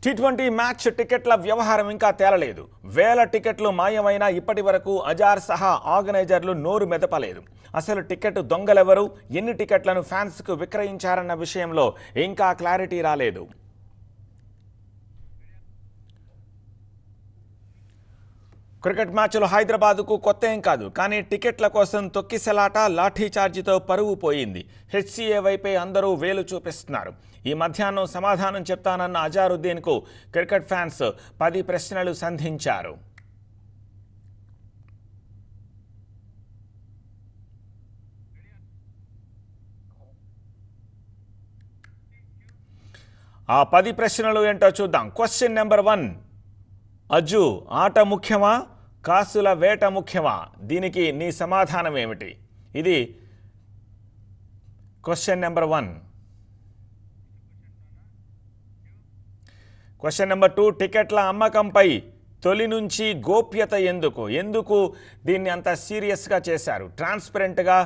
T20 match టికెట్ల వ్యవహారం ఇంకా తేలలేదు. వేల టికెట్లు మాయమైనా ఇప్పటి వరకు అజార్ సహా ఆర్గనైజర్లు నోరు మెదపలేదు. అసలు టికెట్ దొంగలెవరు, ఎన్ని టికెట్లను ఫ్యాన్స్కు విక్రయించారన్న విషయంలో ఇంకా క్లారిటీ రాలేదు. క్రికెట్ మ్యాచ్లు హైదరాబాద్కు కొత్త ఏం కాదు, కానీ టికెట్ల కోసం తొక్కిసలాట, లాఠీ చార్జీతో పరువు పోయింది. హెచ్సీఏ వైపే అందరూ వేలు చూపిస్తున్నారు. ఈ మధ్యాహ్నం సమాధానం చెప్తానన్న అజారుద్దీన్కు క్రికెట్ ఫ్యాన్స్ 10 ప్రశ్నలు సంధించారు. ఆ 10 ప్రశ్నలు ఏంటో చూద్దాం. క్వశ్చన్ నెంబర్ 1, అజ్జు ఆట ముఖ్యమా, కాసుల వేట ముఖ్యమా? దీనికి నీ సమాధానం ఏమిటి? ఇది క్వశ్చన్ నెంబర్ 1. క్వశ్చన్ నెంబర్ 2, టికెట్ల అమ్మకంపై తొలి నుంచి గోప్యత ఎందుకు దీన్ని అంత సీరియస్గా చేశారు? ట్రాన్స్పరెంట్గా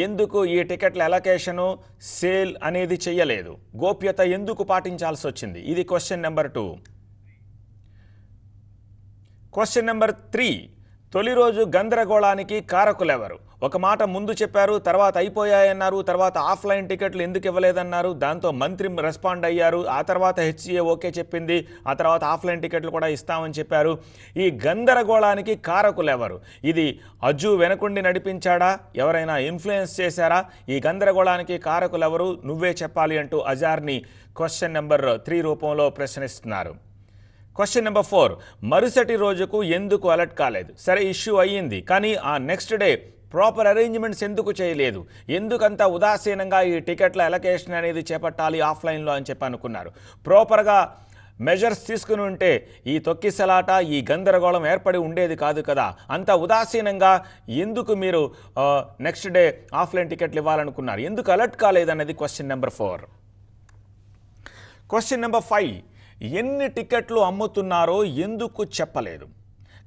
ఎందుకు ఈ టికెట్ల అలొకేషను, సేల్ అనేది చేయలేదు? గోప్యత ఎందుకు పాటించాల్సి వచ్చింది? ఇది క్వశ్చన్ నెంబర్ 2. క్వశ్చన్ నెంబర్ 3, తొలి రోజు గందరగోళానికి కారకులెవరు? ఒక మాట ముందు చెప్పారు, తర్వాత అయిపోయాయన్నారు, తర్వాత ఆఫ్లైన్ టికెట్లు ఎందుకు ఇవ్వలేదన్నారు, దాంతో మంత్రి రెస్పాండ్ అయ్యారు, ఆ తర్వాత హెచ్సీఏ ఓకే చెప్పింది, ఆ తర్వాత ఆఫ్లైన్ టికెట్లు కూడా ఇస్తామని చెప్పారు. ఈ గందరగోళానికి కారకులెవరు? ఇది అజ్జు వెనకుండి నడిపించాడా, ఎవరైనా ఇన్ఫ్లుయెన్స్ చేశారా? ఈ గందరగోళానికి కారకులెవరు, నువ్వే చెప్పాలి అంటూ అజార్ని క్వశ్చన్ నెంబర్ 3 రూపంలో ప్రశ్నిస్తున్నారు. క్వశ్చన్ నెంబర్ 4, మరుసటి రోజుకు ఎందుకు అలర్ట్ కాలేదు? సరే, ఇష్యూ అయ్యింది, కానీ ఆ నెక్స్ట్ డే ప్రాపర్ అరేంజ్మెంట్స్ ఎందుకు చేయలేదు? ఎందుకంత ఉదాసీనంగా ఈ టికెట్ల అలొకేషన్ అనేది చేపట్టాలి ఆఫ్లైన్లో అని చెప్పి అనుకున్నారు? ప్రాపర్గా మెజర్స్ తీసుకుని ఉంటే ఈ తొక్కిసలాట, ఈ గందరగోళం ఏర్పడి ఉండేది కాదు కదా. అంత ఉదాసీనంగా ఎందుకు మీరు నెక్స్ట్ డే ఆఫ్లైన్ టికెట్లు ఇవ్వాలనుకున్నారు? ఎందుకు అలర్ట్ కాలేదన్నది క్వశ్చన్ నెంబర్ 4. క్వశ్చన్ నెంబర్ 5, ఎన్ని టికెట్లు అమ్ముతున్నారో ఎందుకు చెప్పలేదు?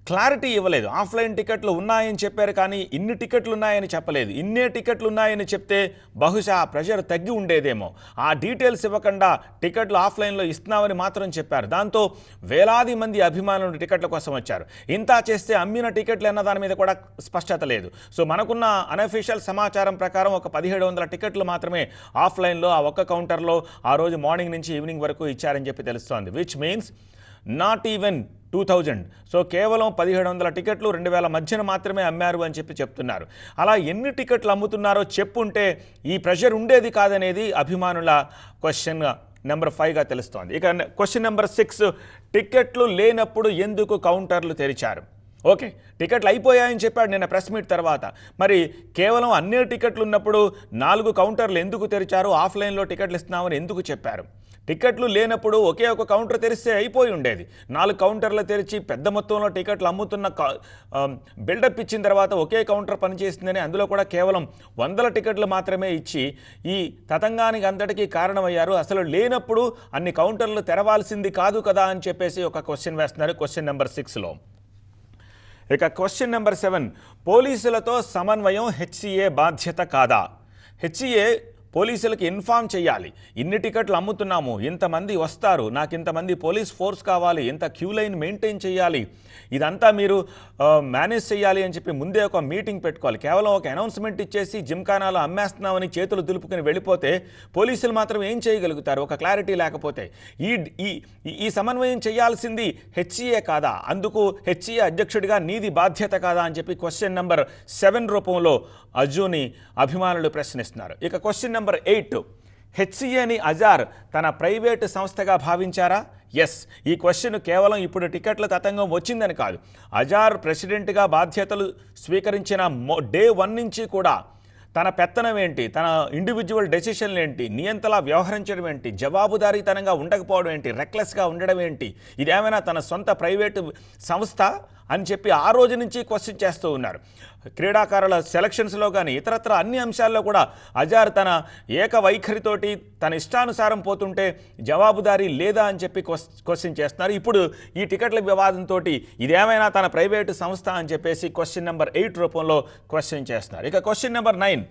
క్లారిటీ ఇవ్వలేదు. ఆఫ్లైన్ టికెట్లు ఉన్నాయని చెప్పారు, కానీ ఇన్ని టికెట్లు ఉన్నాయని చెప్పలేదు. ఇన్నే టికెట్లు ఉన్నాయని చెప్తే బహుశా ప్రెషర్ తగ్గి ఉండేదేమో. ఆ డీటెయిల్స్ ఇవ్వకుండా టికెట్లు ఆఫ్లైన్లో ఇస్తున్నామని మాత్రం చెప్పారు. దాంతో వేలాది మంది అభిమానులు టికెట్ల కోసం వచ్చారు. ఇంత చేస్తే అమ్మిన టికెట్లు అన్న దాని మీద కూడా స్పష్టత లేదు. సో మనకున్న అనఫీషియల్ సమాచారం ప్రకారం ఒక 1700 టికెట్లు మాత్రమే ఆఫ్లైన్లో ఆ ఒక్క కౌంటర్లో ఆ రోజు మార్నింగ్ నుంచి ఈవినింగ్ వరకు ఇచ్చారని చెప్పి తెలుస్తోంది. Which means not even 2000. So కేవలం 1700 టికెట్లు 2000 మధ్యన మాత్రమే అమ్మారు అని చెప్పి చెప్తున్నారు. అలా ఎన్ని టికెట్లు అమ్ముతున్నారో చెప్పుంటే ఈ ప్రెషర్ ఉండేది కాదనేది అభిమానుల క్వశ్చన్ నెంబర్ 5గా తెలుస్తోంది. ఇక క్వశ్చన్ నెంబర్ 6, టికెట్లు లేనప్పుడు ఎందుకు కౌంటర్లు తెరిచారు? ఓకే, టికెట్లు అయిపోయాయని చెప్పాడు నిన్న ప్రెస్ మీట్ తర్వాత. మరి కేవలం అన్ని టికెట్లు ఉన్నప్పుడు 4 కౌంటర్లు ఎందుకు తెరిచారు? ఆఫ్లైన్లో టికెట్లు ఇస్తున్నామని ఎందుకు చెప్పారు? టికెట్లు లేనప్పుడు ఒకే ఒక కౌంటర్ తెరిస్తే అయిపోయి ఉండేది. 4 కౌంటర్లు తెరిచి పెద్ద మొత్తంలో టికెట్లు అమ్ముతున్న బిల్డప్ ఇచ్చిన తర్వాత ఒకే కౌంటర్ పనిచేస్తుందని, అందులో కూడా కేవలం 100 టికెట్లు మాత్రమే ఇచ్చి ఈ తతంగానికి అంతటికీ కారణమయ్యారు. అసలు లేనప్పుడు అన్ని కౌంటర్లు తెరవాల్సింది కాదు కదా అని చెప్పేసి ఒక క్వశ్చన్ వేస్తున్నారు క్వశ్చన్ నెంబర్ 6లో. ఇక క్వశ్చన్ నెంబర్ 7, పోలీసులతో సమన్వయం హెచ్సీఏ బాధ్యత కాదా? హెచ్సీఏ పోలీసులకు ఇన్ఫామ్ చేయాలి. ఇన్ని టికెట్లు అమ్ముతున్నాము, ఇంతమంది వస్తారు, నాకు ఇంతమంది పోలీస్ ఫోర్స్ కావాలి, ఇంత క్యూ లైన్ మెయింటైన్ చేయాలి, ఇదంతా మీరు మేనేజ్ చేయాలి అని చెప్పి ముందే ఒక మీటింగ్ పెట్టుకోవాలి. కేవలం ఒక అనౌన్స్మెంట్ ఇచ్చేసి జిమ్ఖానాలో అమ్మేస్తున్నామని చేతులు దులుపుకొని వెళ్ళిపోతే పోలీసులు మాత్రం ఏం చేయగలుగుతారు ఒక క్లారిటీ లేకపోతే? ఈ సమన్వయం చేయాల్సింది హెచ్సీఏ కాదా? అందుకు హెచ్సీఏ అధ్యక్షుడిగా నీది బాధ్యత కాదా అని చెప్పి క్వశ్చన్ నెంబర్ 7 రూపంలో అజ్జుని అభిమానులు ప్రశ్నిస్తున్నారు. ఇక క్వశ్చన్ నెంబర్ 8, హెచ్సీఏని అజార్ తన ప్రైవేటు సంస్థగా భావించారా? ఎస్, ఈ క్వశ్చన్ కేవలం ఇప్పుడు టికెట్ల తతంగం వచ్చిందని కాదు. అజార్ ప్రెసిడెంట్గా బాధ్యతలు స్వీకరించిన డే 1 నుంచి కూడా తన పెత్తనం ఏంటి, తన ఇండివిజువల్ డెసిషన్లు ఏంటి, నియంతలా వ్యవహరించడం ఏంటి, జవాబుదారీతనంగా ఉండకపోవడం ఏంటి, రెక్లెస్గా ఉండడం ఏంటి, ఇదేమైనా తన సొంత ప్రైవేటు సంస్థ అని చెప్పి ఆ రోజు నుంచి క్వశ్చన్ చేస్తూ ఉన్నారు. క్రీడాకారుల సెలక్షన్స్లో కానీ ఇతరత్ర అన్ని అంశాల్లో కూడా అజార్ తన ఏకవైఖరితోటి తన ఇష్టానుసారం పోతుంటే జవాబుదారీ లేదా అని చెప్పి క్వశ్చన్ చేస్తున్నారు. ఇప్పుడు ఈ టికెట్ల వివాదంతో ఇదేమైనా తన ప్రైవేటు సంస్థ అని చెప్పేసి క్వశ్చన్ నెంబర్ 8 రూపంలో క్వశ్చన్ చేస్తున్నారు. ఇక క్వశ్చన్ నెంబర్ 9,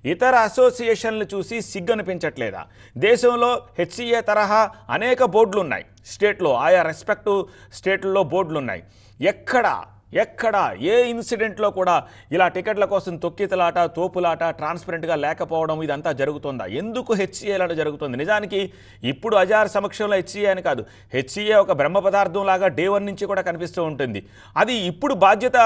ఇతర అసోసియేషన్లు చూసి సిగ్గు అనిపించట్లేదా? దేశంలో హెచ్సిఏ తరహా అనేక బోర్డులు ఉన్నాయి. స్టేట్లో ఆయా రెస్పెక్టివ్ స్టేట్లలో బోర్డులు ఉన్నాయి. ఎక్కడ ఏ ఇన్సిడెంట్లో కూడా ఇలా టికెట్ల కోసం తొక్కితలాట, తోపులాట ట్రాన్స్పరెంట్గా లేకపోవడం ఇదంతా జరుగుతుందా? ఎందుకు హెచ్సిఏలాట జరుగుతుంది? నిజానికి ఇప్పుడు అజార్ సమక్షంలో హెచ్సిఏ అని కాదు, హెచ్సిఏ ఒక బ్రహ్మ పదార్థం లాగా డే 1 నుంచి కూడా కనిపిస్తూ ఉంటుంది. అది ఇప్పుడు బాధ్యత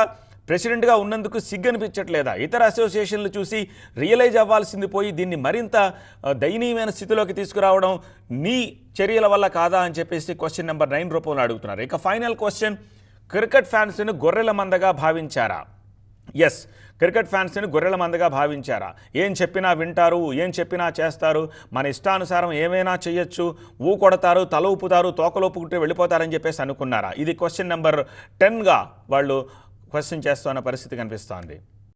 ప్రెసిడెంట్గా ఉన్నందుకు సిగ్గనిపించట్లేదా? ఇతర అసోసియేషన్లు చూసి రియలైజ్ అవ్వాల్సింది పోయి దీన్ని మరింత దయనీయమైన స్థితిలోకి తీసుకురావడం నీ చర్యల వల్ల కాదా అని చెప్పేసి క్వశ్చన్ నెంబర్ 9 రూపంలో అడుగుతున్నారు. ఇక ఫైనల్ క్వశ్చన్, క్రికెట్ ఫ్యాన్స్ను గొర్రెల మందగా భావించారా? ఎస్, క్రికెట్ ఫ్యాన్స్ని గొర్రెల మందగా భావించారా? ఏం చెప్పినా వింటారు, ఏం చెప్పినా చేస్తారు, మన ఇష్టానుసారం ఏమైనా చేయొచ్చు, కొడతారు, తల ఊపుతారు, తోకలోపుకుంటే వెళ్ళిపోతారని చెప్పేసి అనుకున్నారా? ఇది క్వశ్చన్ నెంబర్ 10గా వాళ్ళు క్వశ్చన్ చేస్తున్న పరిస్థితి కనిపిస్తోంది.